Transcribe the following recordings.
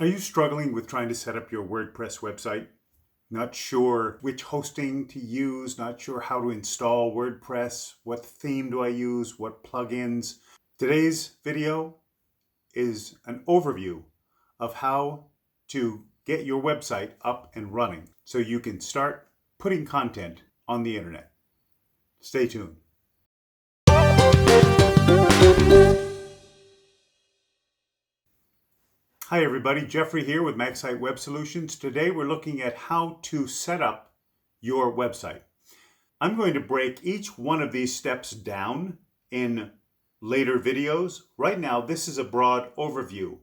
Are you struggling with trying to set up your WordPress website? Not sure which hosting to use, not sure how to install WordPress, what theme do I use, what plugins? Today's video is an overview of how to get your website up and running so you can start putting content on the internet. Stay tuned. Hi everybody, Jeffrey here with MaxSite Web Solutions. Today we're looking at how to set up your website. I'm going to break each one of these steps down in later videos. Right now, this is a broad overview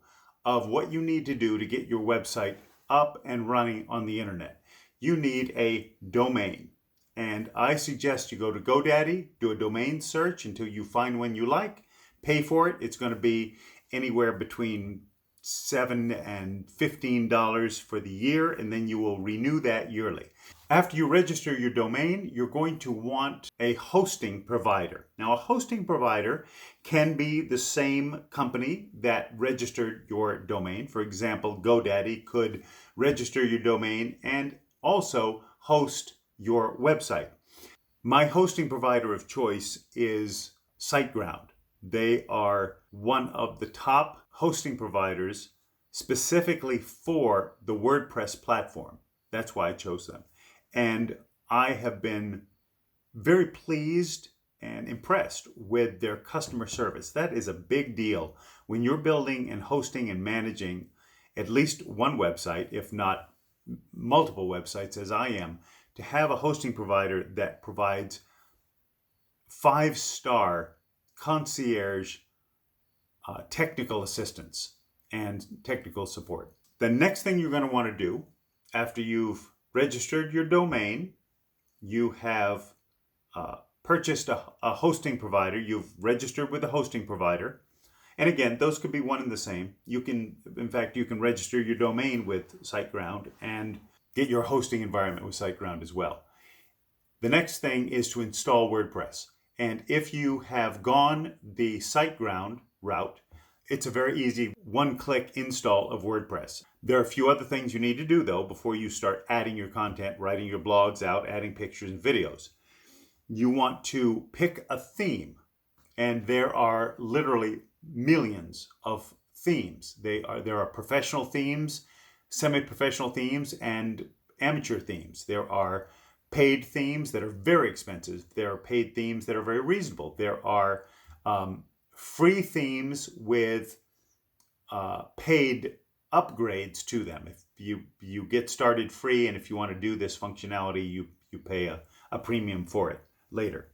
of what you need to do to get your website up and running on the internet. You need a domain, and I suggest you go to GoDaddy, do a domain search until you find one you like, pay for it. It's going to be anywhere between $7 and $15 for the year, and then you will renew that yearly. After you register your domain, you're going to want a hosting provider. Now, a hosting provider can be the same company that registered your domain. For example, GoDaddy could register your domain and also host your website. My hosting provider of choice is SiteGround. They are one of the top hosting providers specifically for the WordPress platform. That's why I chose them. And I have been very pleased and impressed with their customer service. That is a big deal when you're building and hosting and managing at least one website, if not multiple websites as I am, to have a hosting provider that provides 5-star concierge technical assistance and technical support. The next thing you're going to want to do after you've registered your domain, you have purchased a hosting provider, you've registered with a hosting provider, and again, those could be one and the same. You can register your domain with SiteGround and get your hosting environment with SiteGround as well. The next thing is to install WordPress. And if you have gone the SiteGround route, it's a very easy one-click install of WordPress. There are a few other things you need to do, though, before you start adding your content, writing your blogs out, adding pictures and videos. You want to pick a theme, and there are literally millions of themes. There are professional themes, semi-professional themes, and amateur themes. There are paid themes that are very expensive. There are paid themes that are very reasonable. There are free themes with paid upgrades to them. If you get started free, and if you want to do this functionality, you pay a premium for it later.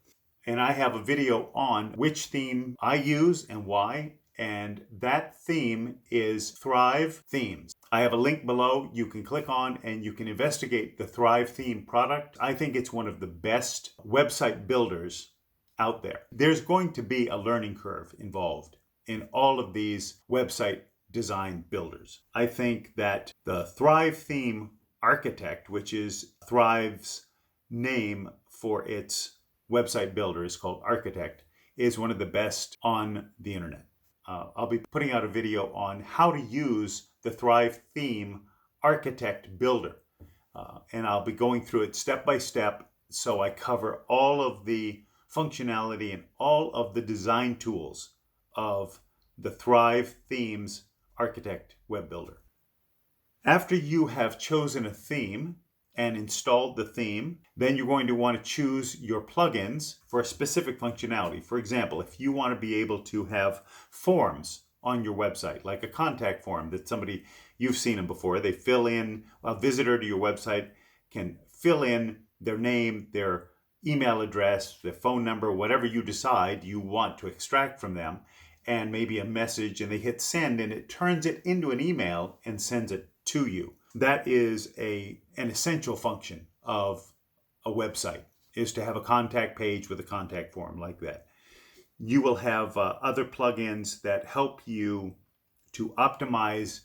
And I have a video on which theme I use and why, and that theme is Thrive Themes. I have a link below you can click on and you can investigate the Thrive Theme product. I think it's one of the best website builders out there. There's going to be a learning curve involved in all of these website design builders. I think that the Thrive Theme Architect, which is Thrive's name for its website builder, is called Architect, is one of the best on the internet. I'll be putting out a video on how to use the Thrive Theme Architect Builder. And I'll be going through it step by step, so I cover all of the functionality and all of the design tools of the Thrive Themes Architect Web Builder. After you have chosen a theme and installed the theme, then you're going to want to choose your plugins for a specific functionality. For example, if you want to be able to have forms on your website, like a contact form that you've seen them before, they fill in, a visitor to your website can fill in their name, their email address, their phone number, whatever you decide you want to extract from them, and maybe a message, and they hit send, and it turns it into an email and sends it to you. That is an essential function of a website, is to have a contact page with a contact form like that. You will have other plugins that help you to optimize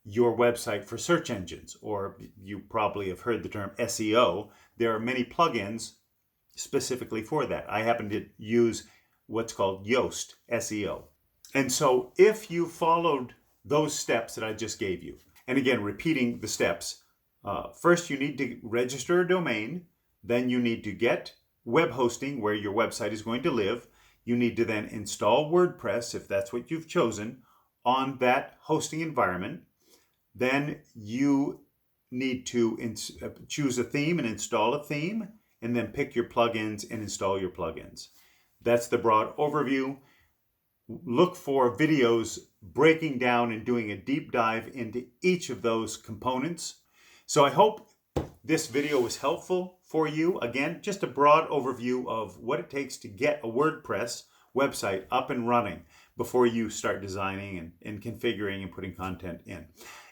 your website for search engines, or you probably have heard the term SEO. There are many plugins specifically for that. I happen to use what's called Yoast SEO. And so if you followed those steps that I just gave you, And again, repeating the steps. First, you need to register a domain. Then you need to get web hosting where your website is going to live. You need to then install WordPress, if that's what you've chosen, on that hosting environment. Then you need to choose a theme and install a theme, and then pick your plugins and install your plugins. That's the broad overview. Look for videos breaking down and doing a deep dive into each of those components. So I hope this video was helpful for you. Again, just a broad overview of what it takes to get a WordPress website up and running before you start designing and configuring and putting content in.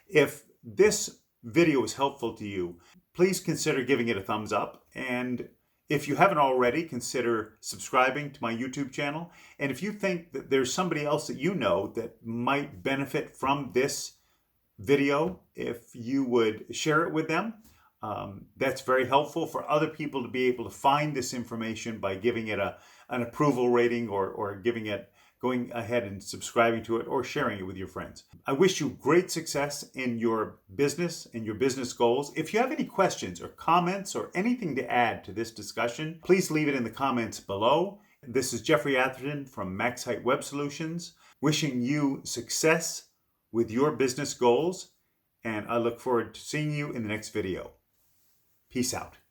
If this video was helpful to you, please consider giving it a thumbs up. And if you haven't already, consider subscribing to my YouTube channel. And if you think that there's somebody else that you know that might benefit from this video, if you would share it with them, that's very helpful for other people to be able to find this information by giving it an approval rating or going ahead and subscribing to it or sharing it with your friends. I wish you great success in your business and your business goals. If you have any questions or comments or anything to add to this discussion, please leave it in the comments below. This is Jeffrey Atherton from Maxite Web Solutions, wishing you success with your business goals, and I look forward to seeing you in the next video. Peace out.